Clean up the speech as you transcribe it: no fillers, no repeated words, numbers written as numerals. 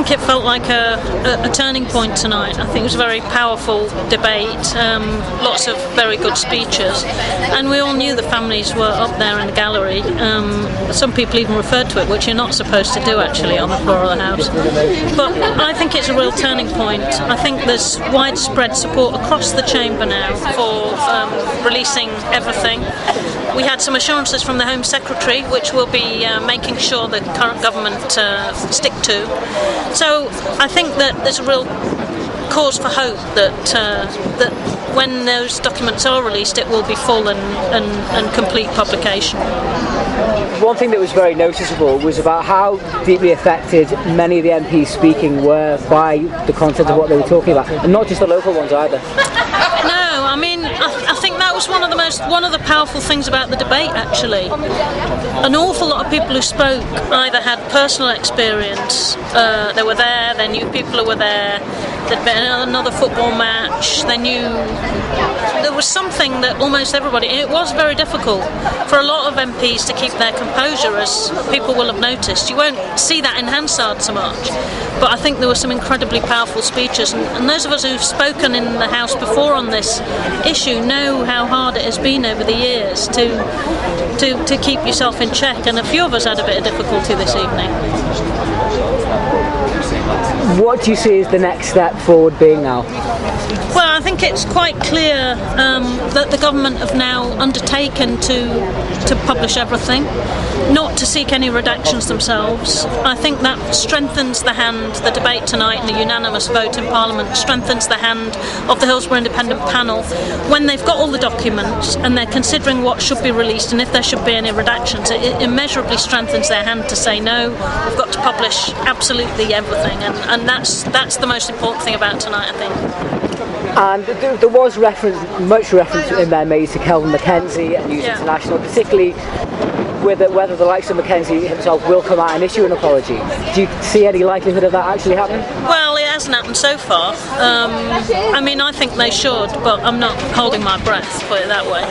think it felt like a turning point tonight. I think it was a very powerful debate, lots of very good speeches, and we all knew the families were up there in the gallery. Some people even referred to it, which you're not supposed to do actually on the floor of the House. But I think it's a real turning point. I think there's widespread support across the chamber now for releasing everything. We had some assurances from the Home Secretary, which we'll be making sure the current government stick to. So I think that there's a real cause for hope that when those documents are released, it will be full and complete publication. One thing that was very noticeable was about how deeply affected many of the MPs speaking were by the content of what they were talking about, and not just the local ones either. No, I mean, I think that was one of the powerful things about the debate, actually. An awful lot of people who spoke either had personal experience, they were there, they knew people who were there, there'd been another football match, they knew there was something that almost everybody, and it was very difficult for a lot of MPs to keep their composure, as people will have noticed. You won't see that in Hansard so much, but I think there were some incredibly powerful speeches, and those of us who've spoken in the House before on this issue know how hard it has been over the years to keep yourself in check, and a few of us had a bit of difficulty this evening. What do you see as the next step forward being now? Well, I think it's quite clear that the government have now undertaken to publish everything, not to seek any redactions themselves. I think that strengthens the hand, the debate tonight and the unanimous vote in Parliament strengthens the hand of the Hillsborough Independent Panel when they've got all the documents and they're considering what should be released and if there should be any redactions. It immeasurably strengthens their hand to say no, we've got to publish absolutely everything, and that's the most important thing about tonight, I think. And there was much reference in there made to Kelvin Mackenzie and News International, particularly whether the likes of Mackenzie himself will come out and issue an apology. Do you see any likelihood of that actually happening? Well, it hasn't happened so far. I mean, I think they should, but I'm not holding my breath, put it that way.